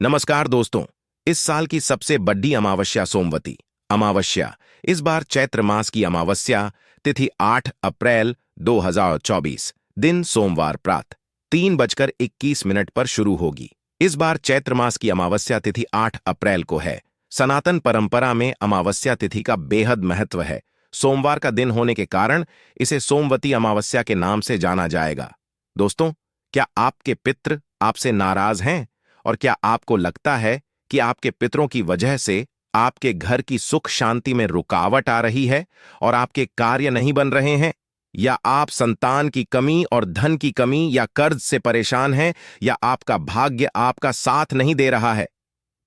नमस्कार दोस्तों। इस साल की सबसे बड़ी अमावस्या सोमवती अमावस्या इस बार चैत्र मास की अमावस्या तिथि 8 अप्रैल 2024 दिन सोमवार प्रातः 3:21 पर शुरू होगी। इस बार चैत्र मास की अमावस्या तिथि 8 अप्रैल को है। सनातन परंपरा में अमावस्या तिथि का बेहद महत्व है। सोमवार का दिन होने के कारण इसे सोमवती अमावस्या के नाम से जाना जाएगा। दोस्तों, क्या आपके पितृ आपसे नाराज हैं? और क्या आपको लगता है कि आपके पितरों की वजह से आपके घर की सुख शांति में रुकावट आ रही है और आपके कार्य नहीं बन रहे हैं? या आप संतान की कमी और धन की कमी या कर्ज से परेशान हैं, या आपका भाग्य आपका साथ नहीं दे रहा है?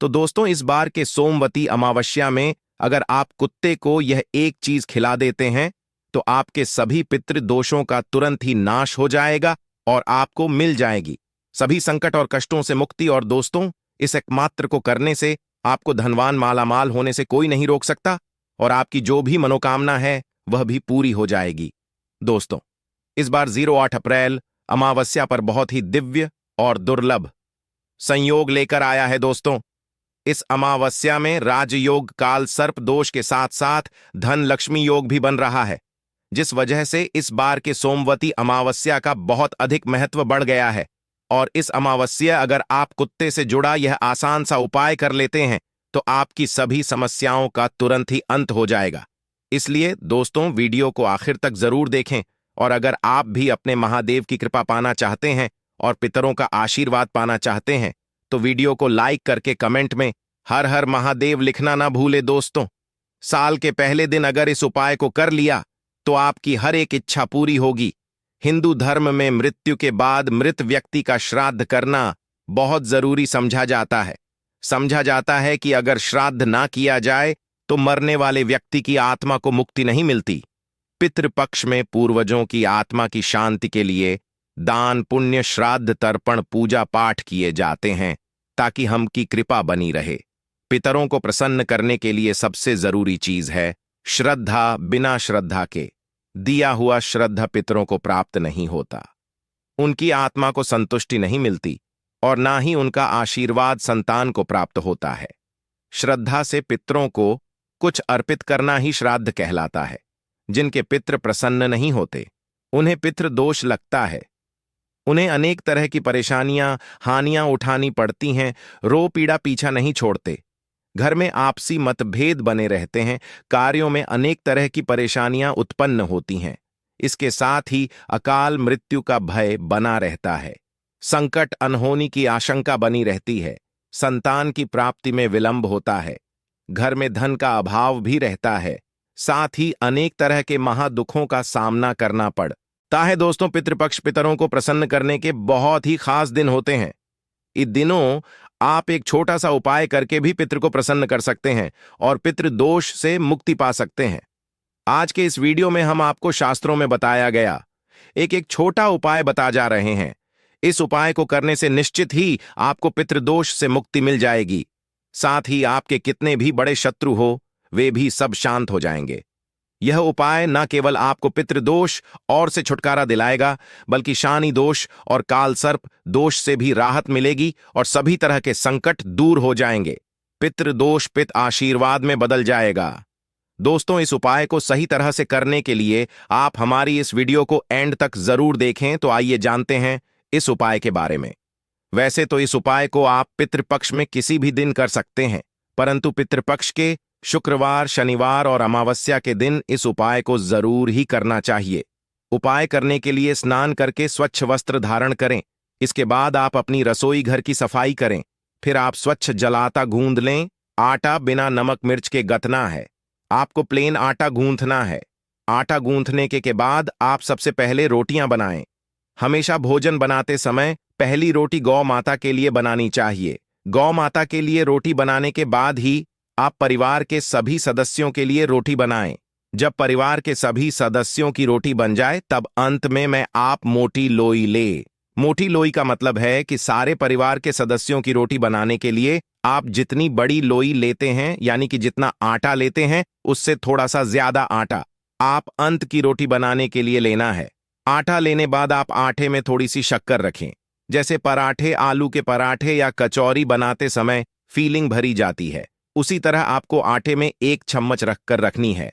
तो दोस्तों, इस बार के सोमवती अमावस्या में अगर आप कुत्ते को यह एक चीज खिला देते हैं तो आपके सभी पितृ दोषों का तुरंत ही नाश हो जाएगा और आपको मिल जाएगी सभी संकट और कष्टों से मुक्ति। और दोस्तों, इस एकमात्र को करने से आपको धनवान मालामाल होने से कोई नहीं रोक सकता और आपकी जो भी मनोकामना है वह भी पूरी हो जाएगी। दोस्तों, इस बार 08 अप्रैल अमावस्या पर बहुत ही दिव्य और दुर्लभ संयोग लेकर आया है। दोस्तों, इस अमावस्या में राजयोग काल सर्प दोष के साथ साथ धन लक्ष्मी योग भी बन रहा है, जिस वजह से इस बार के सोमवती अमावस्या का बहुत अधिक महत्व बढ़ गया है। और इस अमावस्या अगर आप कुत्ते से जुड़ा यह आसान सा उपाय कर लेते हैं तो आपकी सभी समस्याओं का तुरंत ही अंत हो जाएगा। इसलिए दोस्तों, वीडियो को आखिर तक जरूर देखें। और अगर आप भी अपने महादेव की कृपा पाना चाहते हैं और पितरों का आशीर्वाद पाना चाहते हैं तो वीडियो को लाइक करके कमेंट में हर हर महादेव लिखना ना भूले। दोस्तों, साल के पहले दिन अगर इस उपाय को कर लिया तो आपकी हर एक इच्छा पूरी होगी। हिंदू धर्म में मृत्यु के बाद मृत व्यक्ति का श्राद्ध करना बहुत जरूरी समझा जाता है। समझा जाता है कि अगर श्राद्ध ना किया जाए तो मरने वाले व्यक्ति की आत्मा को मुक्ति नहीं मिलती। पितृपक्ष में पूर्वजों की आत्मा की शांति के लिए दान पुण्य श्राद्ध तर्पण पूजा पाठ किए जाते हैं ताकि हम की कृपा बनी रहे। पितरों को प्रसन्न करने के लिए सबसे जरूरी चीज है श्रद्धा। बिना श्रद्धा के दिया हुआ श्रद्धा पितरों को प्राप्त नहीं होता, उनकी आत्मा को संतुष्टि नहीं मिलती और ना ही उनका आशीर्वाद संतान को प्राप्त होता है। श्रद्धा से पितरों को कुछ अर्पित करना ही श्राद्ध कहलाता है। जिनके पितृ प्रसन्न नहीं होते उन्हें पितृ दोष लगता है, उन्हें अनेक तरह की परेशानियां हानियां उठानी पड़ती हैं, रो पीड़ा पीछा नहीं छोड़ते, घर में आपसी मतभेद बने रहते हैं, कार्यों में अनेक तरह की परेशानियां उत्पन्न होती हैं। इसके साथ ही अकाल मृत्यु का भय बना रहता है, संकट अनहोनी की आशंका बनी रहती है, संतान की प्राप्ति में विलंब होता है, घर में धन का अभाव भी रहता है, साथ ही अनेक तरह के महादुखों का सामना करना पड़ता है। दोस्तों, पितृपक्ष पितरों को प्रसन्न करने के बहुत ही खास दिन होते हैं। इन दिनों आप एक छोटा सा उपाय करके भी पितृ को प्रसन्न कर सकते हैं और पितृ दोष से मुक्ति पा सकते हैं। आज के इस वीडियो में हम आपको शास्त्रों में बताया गया एक छोटा उपाय बता जा रहे हैं। इस उपाय को करने से निश्चित ही आपको पितृदोष से मुक्ति मिल जाएगी। साथ ही आपके कितने भी बड़े शत्रु हो वे भी सब शांत हो जाएंगे। यह उपाय न केवल आपको पितृदोष और से छुटकारा दिलाएगा बल्कि शानी दोष और काल सर्प दोष से भी राहत मिलेगी और सभी तरह के संकट दूर हो जाएंगे। पितृदोष पित आशीर्वाद में बदल जाएगा। दोस्तों, इस उपाय को सही तरह से करने के लिए आप हमारी इस वीडियो को एंड तक जरूर देखें। तो आइए जानते हैं इस उपाय के बारे में। वैसे तो इस उपाय को आप पितृपक्ष में किसी भी दिन कर सकते हैं, परंतु पितृपक्ष के शुक्रवार शनिवार और अमावस्या के दिन इस उपाय को जरूर ही करना चाहिए। उपाय करने के लिए स्नान करके स्वच्छ वस्त्र धारण करें। इसके बाद आप अपनी रसोई घर की सफाई करें। फिर आप स्वच्छ जलाता गूंद लें। आटा बिना नमक मिर्च के गथना है। आपको प्लेन आटा गूंथना है। आटा गूंथने के बाद आप सबसे पहले रोटियां बनाएं। हमेशा भोजन बनाते समय पहली रोटी गौ माता के लिए बनानी चाहिए। गौ माता के लिए रोटी बनाने के बाद ही आप परिवार के सभी सदस्यों के लिए रोटी बनाएं। जब परिवार के सभी सदस्यों की रोटी बन जाए तब अंत में आप मोटी लोई ले। मोटी लोई का मतलब है कि सारे परिवार के सदस्यों की रोटी बनाने के लिए आप जितनी बड़ी लोई लेते हैं, यानी कि जितना आटा लेते हैं उससे थोड़ा सा ज्यादा आटा आप अंत की रोटी बनाने के लिए लेना है। आटा लेने बाद आप आटे में थोड़ी सी शक्कर रखें। जैसे पराठे, आलू के पराठे या कचौरी बनाते समय फीलिंग भरी जाती है, उसी तरह आपको आटे में 1 चम्मच रखकर रखनी है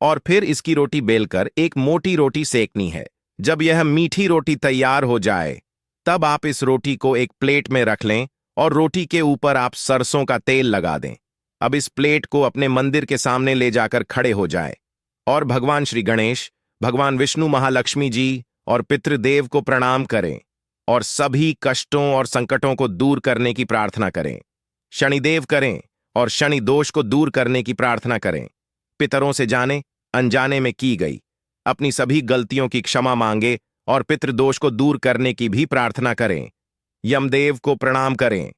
और फिर इसकी रोटी बेलकर एक मोटी रोटी सेकनी है। जब यह मीठी रोटी तैयार हो जाए, तब आप इस रोटी को एक प्लेट में रख लें और रोटी के ऊपर आप सरसों का तेल लगा दें। अब इस प्लेट को अपने मंदिर के सामने ले जाकर खड़े हो जाए और भगवान श्री गणेश, भगवान विष्णु, महालक्ष्मी जी और पितृदेव को प्रणाम करें और सभी कष्टों और संकटों को दूर करने की प्रार्थना करें। शनिदेव करें और शनि दोष को दूर करने की प्रार्थना करें। पितरों से जाने अनजाने में की गई अपनी सभी गलतियों की क्षमा मांगे और पितृदोष को दूर करने की भी प्रार्थना करें। यमदेव को प्रणाम करें।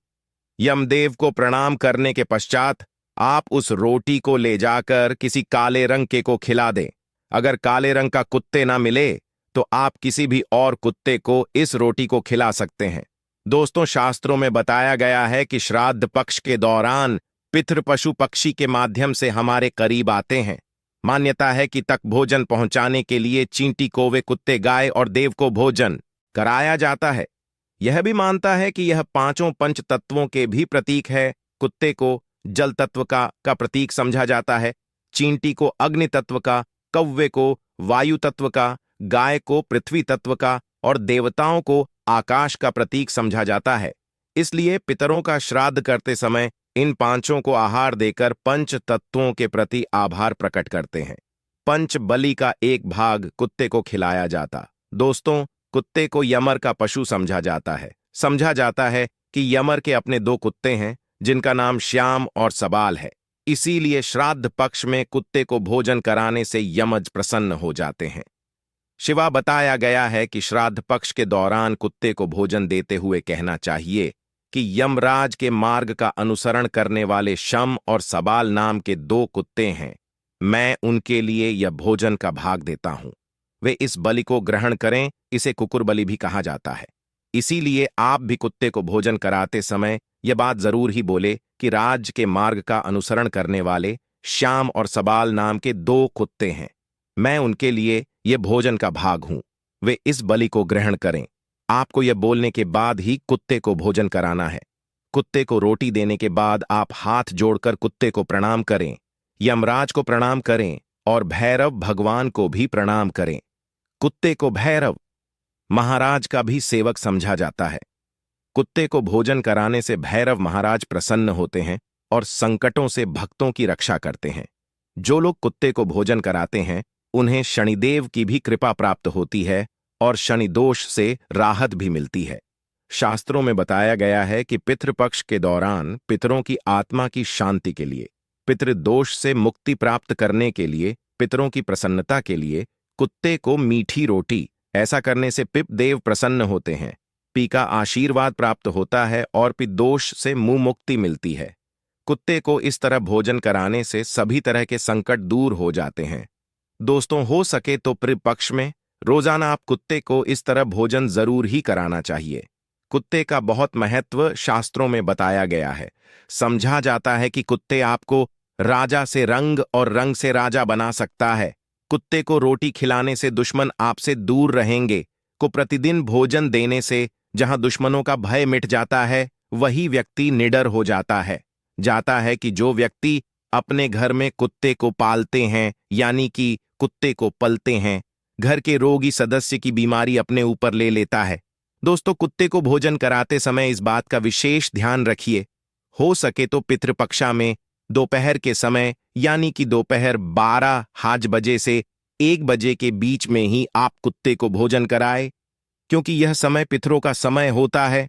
यमदेव को प्रणाम करने के पश्चात आप उस रोटी को ले जाकर किसी काले रंग के को खिला दें। अगर काले रंग का कुत्ते ना मिले तो आप किसी भी और कुत्ते को इस रोटी को खिला सकते हैं। दोस्तों, शास्त्रों में बताया गया है कि श्राद्ध पक्ष के दौरान पितृ पशु पक्षी के माध्यम से हमारे करीब आते हैं। मान्यता है कि तक भोजन पहुंचाने के लिए चींटी, कौवे, कुत्ते, गाय और देव को भोजन कराया जाता है। यह भी मानता है कि यह पांचों पंच तत्वों के भी प्रतीक है। कुत्ते को जल तत्व का प्रतीक समझा जाता है, चींटी को अग्नि तत्व का, कौवे को वायु तत्व का, गाय को पृथ्वी तत्व का और देवताओं को आकाश का प्रतीक समझा जाता है। इसलिए पितरों का श्राद्ध करते समय इन पांचों को आहार देकर पंच तत्वों के प्रति आभार प्रकट करते हैं। पंच बलि का एक भाग कुत्ते को खिलाया जाता। दोस्तों, कुत्ते को यमर का पशु समझा जाता है। समझा जाता है कि यमर के अपने 2 कुत्ते हैं जिनका नाम श्याम और सबाल है। इसीलिए श्राद्ध पक्ष में कुत्ते को भोजन कराने से यमज प्रसन्न हो जाते हैं। शिवा बताया गया है कि श्राद्ध पक्ष के दौरान कुत्ते को भोजन देते हुए कहना चाहिए कि यमराज के मार्ग का अनुसरण करने वाले शम और सबाल नाम के 2 कुत्ते हैं, मैं उनके लिए यह भोजन का भाग देता हूं। वे इस बलि को ग्रहण करें। इसे कुकुर बलि भी कहा जाता है। इसीलिए आप भी कुत्ते को भोजन कराते समय यह बात जरूर ही बोले कि राज के मार्ग का अनुसरण करने वाले श्याम और सबाल नाम के 2 कुत्ते हैं, मैं उनके लिए यह भोजन का भाग हूं, वे इस बलि को ग्रहण करें। आपको यह बोलने के बाद ही कुत्ते को भोजन कराना है। कुत्ते को रोटी देने के बाद आप हाथ जोड़कर कुत्ते को प्रणाम करें, यमराज को प्रणाम करें और भैरव भगवान को भी प्रणाम करें। कुत्ते को भैरव महाराज का भी सेवक समझा जाता है। कुत्ते को भोजन कराने से भैरव महाराज प्रसन्न होते हैं और संकटों से भक्तों की रक्षा करते हैं। जो लोग कुत्ते को भोजन कराते हैं उन्हें शनिदेव की भी कृपा प्राप्त होती है और शनि दोष से राहत भी मिलती है। शास्त्रों में बताया गया है कि पितृपक्ष के दौरान पितरों की आत्मा की शांति के लिए, पितृदोष से मुक्ति प्राप्त करने के लिए, पितरों की प्रसन्नता के लिए कुत्ते को मीठी रोटी, ऐसा करने से पितृदेव प्रसन्न होते हैं, पी का आशीर्वाद प्राप्त होता है और पितृदोष से मुंह मुक्ति मिलती है। कुत्ते को इस तरह भोजन कराने से सभी तरह के संकट दूर हो जाते हैं। दोस्तों, हो सके तो पितृपक्ष में रोजाना आप कुत्ते को इस तरह भोजन जरूर ही कराना चाहिए। कुत्ते का बहुत महत्व शास्त्रों में बताया गया है। समझा जाता है कि कुत्ते आपको राजा से रंग और रंग से राजा बना सकता है। कुत्ते को रोटी खिलाने से दुश्मन आपसे दूर रहेंगे। को प्रतिदिन भोजन देने से जहां दुश्मनों का भय मिट जाता है, वही व्यक्ति निडर हो जाता है कि जो व्यक्ति अपने घर में कुत्ते को पालते हैं, यानी कि कुत्ते को पलते हैं, घर के रोगी सदस्य की बीमारी अपने ऊपर ले लेता है। दोस्तों, कुत्ते को भोजन कराते समय इस बात का विशेष ध्यान रखिए। हो सके तो पितृपक्षा में दोपहर के समय, यानी कि दोपहर 12 बजे से 1 बजे के बीच में ही आप कुत्ते को भोजन कराएं, क्योंकि यह समय पितरों का समय होता है।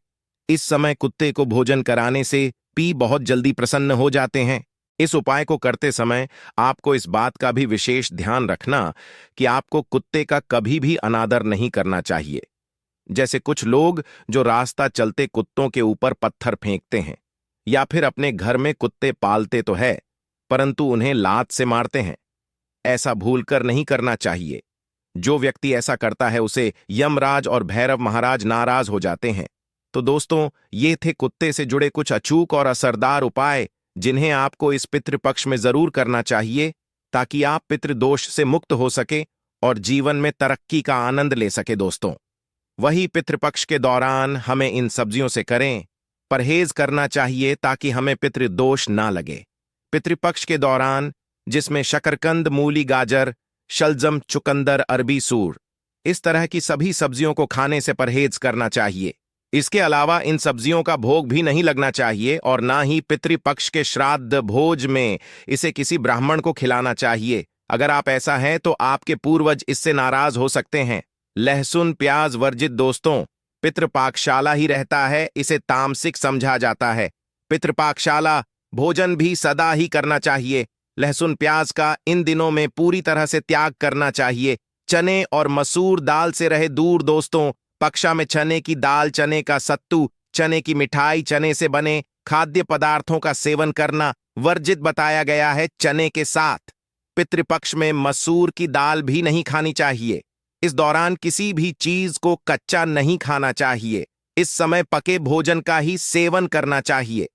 इस समय कुत्ते को भोजन कराने से पी बहुत जल्दी प्रसन्न हो जाते हैं। इस उपाय को करते समय आपको इस बात का भी विशेष ध्यान रखना कि आपको कुत्ते का कभी भी अनादर नहीं करना चाहिए। जैसे कुछ लोग जो रास्ता चलते कुत्तों के ऊपर पत्थर फेंकते हैं, या फिर अपने घर में कुत्ते पालते तो है परंतु उन्हें लात से मारते हैं। ऐसा भूलकर नहीं करना चाहिए। जो व्यक्ति ऐसा करता है उसे यमराज और भैरव महाराज नाराज हो जाते हैं। तो दोस्तों, ये थे कुत्ते से जुड़े कुछ अचूक और असरदार उपाय जिन्हें आपको इस पितृपक्ष में जरूर करना चाहिए, ताकि आप पितृदोष से मुक्त हो सके और जीवन में तरक्की का आनंद ले सके। दोस्तों, वही पितृपक्ष के दौरान हमें इन सब्जियों से करें परहेज करना चाहिए ताकि हमें पितृदोष ना लगे। पितृपक्ष के दौरान जिसमें शकरकंद, मूली, गाजर, शलजम, चुकंदर, अरबी, सूर, इस तरह की सभी सब्जियों को खाने से परहेज करना चाहिए। इसके अलावा इन सब्जियों का भोग भी नहीं लगना चाहिए और ना ही पितृपक्ष के श्राद्ध भोज में इसे किसी ब्राह्मण को खिलाना चाहिए। अगर आप ऐसा है तो आपके पूर्वज इससे नाराज हो सकते हैं। लहसुन प्याज वर्जित दोस्तों, पितृपाकशाला ही रहता है, इसे तामसिक समझा जाता है। पितृपाकशाला भोजन भी सदा ही करना चाहिए। लहसुन प्याज का इन दिनों में पूरी तरह से त्याग करना चाहिए। चने और मसूर दाल से रहे दूर दोस्तों। पक्षा में चने की दाल, चने का सत्तू, चने की मिठाई, चने से बने खाद्य पदार्थों का सेवन करना वर्जित बताया गया है। चने के साथ पितृपक्ष में मसूर की दाल भी नहीं खानी चाहिए। इस दौरान किसी भी चीज को कच्चा नहीं खाना चाहिए। इस समय पके भोजन का ही सेवन करना चाहिए।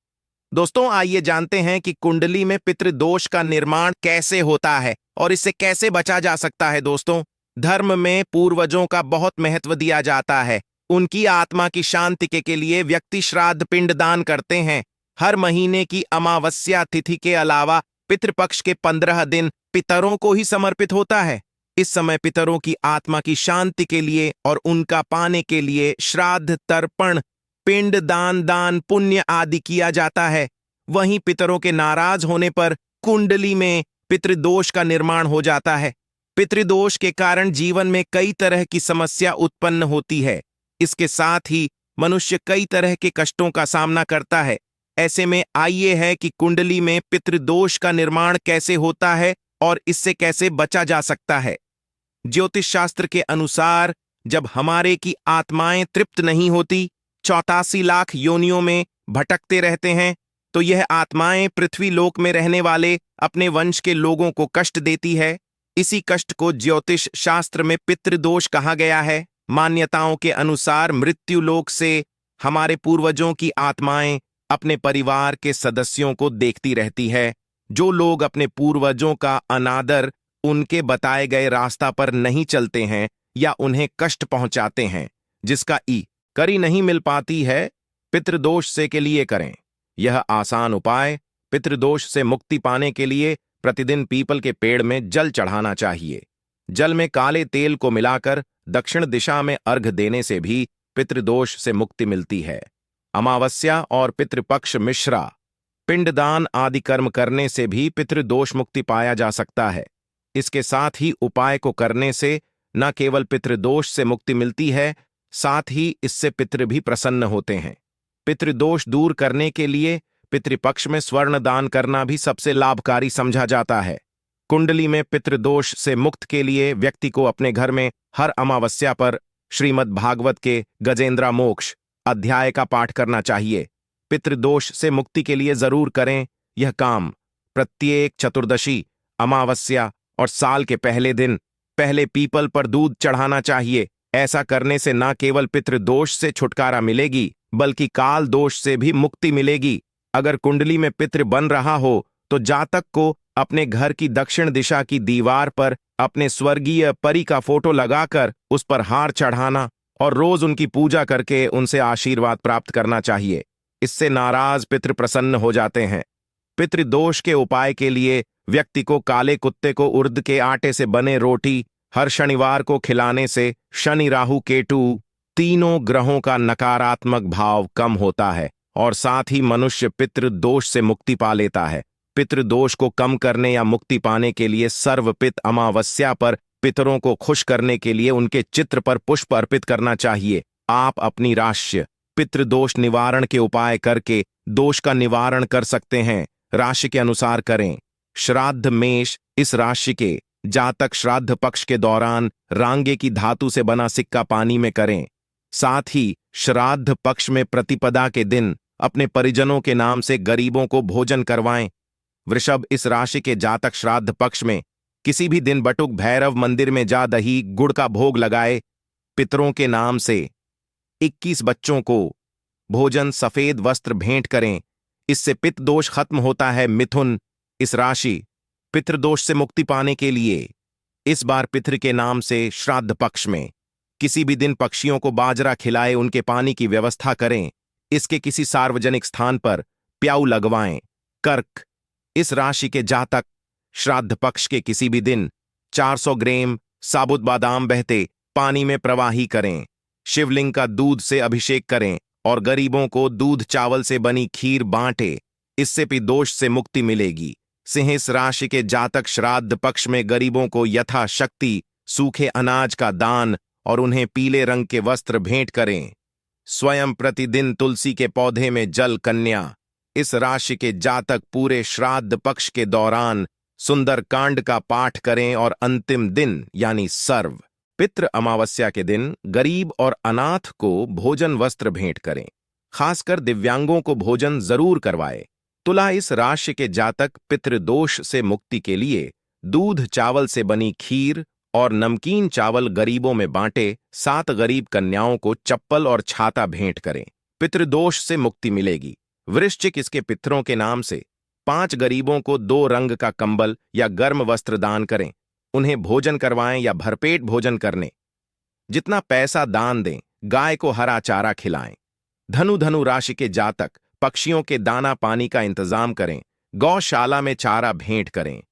दोस्तों, आइए जानते हैं कि कुंडली में पितृदोष का निर्माण कैसे होता है और इससे कैसे बचा जा सकता है। दोस्तों, धर्म में पूर्वजों का बहुत महत्व दिया जाता है। उनकी आत्मा की शांति के लिए व्यक्ति श्राद्ध पिंड दान करते हैं। हर महीने की अमावस्या तिथि के अलावा पितृपक्ष के 15 दिन पितरों को ही समर्पित होता है। इस समय पितरों की आत्मा की शांति के लिए और उनका पाने के लिए श्राद्ध, तर्पण, पिंड दान, दान पुण्य आदि किया जाता है। वहीं पितरों के नाराज होने पर कुंडली में पितृदोष का निर्माण हो जाता है। पितृदोष के कारण जीवन में कई तरह की समस्या उत्पन्न होती है। इसके साथ ही मनुष्य कई तरह के कष्टों का सामना करता है। ऐसे में आइए है कि कुंडली में पितृदोष का निर्माण कैसे होता है और इससे कैसे बचा जा सकता है। ज्योतिष शास्त्र के अनुसार जब हमारे की आत्माएं तृप्त नहीं होती, 84 लाख योनियों में भटकते रहते हैं, तो यह आत्माएं पृथ्वी लोक में रहने वाले अपने वंश के लोगों को कष्ट देती है। इसी कष्ट को ज्योतिष शास्त्र में पितृदोष कहा गया है। मान्यताओं के अनुसार मृत्यु लोक से हमारे पूर्वजों की आत्माएं अपने परिवार के सदस्यों को देखती रहती है। जो लोग अपने पूर्वजों का अनादर, उनके बताए गए रास्ता पर नहीं चलते हैं या उन्हें कष्ट पहुंचाते हैं, जिसका करी नहीं मिल पाती है, पितृदोष से के लिए करें। यह आसान उपाय पितृदोष से मुक्ति पाने के लिए प्रतिदिन पीपल के पेड़ में जल चढ़ाना चाहिए। जल में काले तेल को मिलाकर दक्षिण दिशा में अर्घ देने से भी पितृदोष से मुक्ति मिलती है। अमावस्या और पितृपक्ष मिश्रा पिंडदान आदि कर्म करने से भी पितृदोष मुक्ति पाया जा सकता है। इसके साथ ही उपाय को करने से न केवल पितृदोष से मुक्ति मिलती है, साथ ही इससे पितृ भी प्रसन्न होते हैं। पितृदोष दूर करने के लिए पितृपक्ष में स्वर्ण दान करना भी सबसे लाभकारी समझा जाता है। कुंडली में पितृदोष से मुक्त के लिए व्यक्ति को अपने घर में हर अमावस्या पर श्रीमद् भागवत के गजेंद्र मोक्ष अध्याय का पाठ करना चाहिए। पितृदोष से मुक्ति के लिए जरूर करें यह काम। प्रत्येक चतुर्दशी, अमावस्या और साल के पहले दिन पहले पीपल पर दूध चढ़ाना चाहिए। ऐसा करने से न केवल पितृदोष से छुटकारा मिलेगी बल्कि काल दोष से भी मुक्ति मिलेगी। अगर कुंडली में पितृ बन रहा हो तो जातक को अपने घर की दक्षिण दिशा की दीवार पर अपने स्वर्गीय परि का फोटो लगाकर उस पर हार चढ़ाना और रोज उनकी पूजा करके उनसे आशीर्वाद प्राप्त करना चाहिए। इससे नाराज पितृ प्रसन्न हो जाते हैं। पितृदोष के उपाय के लिए व्यक्ति को काले कुत्ते को उड़द के आटे से बने रोटी हर शनिवार को खिलाने से शनि, राहु, केतु तीनों ग्रहों का नकारात्मक भाव कम होता है और साथ ही मनुष्य पितृदोष से मुक्ति पा लेता है। पितृदोष को कम करने या मुक्ति पाने के लिए सर्वपित अमावस्या पर पितरों को खुश करने के लिए उनके चित्र पर पुष्प अर्पित करना चाहिए। आप अपनी राशि पितृदोष निवारण के उपाय करके दोष का निवारण कर सकते हैं। राशि के अनुसार करें। श्राद्ध मेष, इस राशि के जातक श्राद्ध पक्ष के दौरान रांगे की धातु से बना सिक्का पानी में करें। साथ ही श्राद्ध पक्ष में प्रतिपदा के दिन अपने परिजनों के नाम से गरीबों को भोजन करवाएं। वृषभ, इस राशि के जातक श्राद्ध पक्ष में किसी भी दिन बटुक भैरव मंदिर में जा दही गुड़ का भोग लगाए। पितरों के नाम से 21 बच्चों को भोजन, सफेद वस्त्र भेंट करें। इससे पितृ दोष खत्म होता है। मिथुन, इस राशि पितृदोष से मुक्ति पाने के लिए इस बार पितृ के नाम से श्राद्ध पक्ष में किसी भी दिन पक्षियों को बाजरा खिलाए, उनके पानी की व्यवस्था करें। इसके किसी सार्वजनिक स्थान पर प्याऊ लगवाएं। कर्क, इस राशि के जातक श्राद्ध पक्ष के किसी भी दिन 400 ग्राम साबुत बादाम बहते पानी में प्रवाही करें। शिवलिंग का दूध से अभिषेक करें और गरीबों को दूध चावल से बनी खीर बांटे। इससे भी दोष से मुक्ति मिलेगी। सिंह, इस राशि के जातक श्राद्ध पक्ष में गरीबों को यथाशक्ति सूखे अनाज का दान और उन्हें पीले रंग के वस्त्र भेंट करें। स्वयं प्रतिदिन तुलसी के पौधे में जल। कन्या, इस राशि के जातक पूरे श्राद्ध पक्ष के दौरान सुंदर कांड का पाठ करें और अंतिम दिन यानी सर्व पितृ अमावस्या के दिन गरीब और अनाथ को भोजन वस्त्र भेंट करें। खासकर दिव्यांगों को भोजन जरूर करवाए। तुला, इस राशि के जातक पितृदोष से मुक्ति के लिए दूध चावल से बनी खीर और नमकीन चावल गरीबों में बांटे। 7 गरीब कन्याओं को चप्पल और छाता भेंट करें। पितृदोष से मुक्ति मिलेगी। वृश्चिक, इसके पितरों के नाम से 5 गरीबों को 2 रंग का कंबल या गर्म वस्त्र दान करें। उन्हें भोजन करवाएं या भरपेट भोजन करने जितना पैसा दान दें। गाय को हरा चारा खिलाएं। धनु राशि के जातक पक्षियों के दाना पानी का इंतजाम करें। गौशाला में चारा भेंट करें।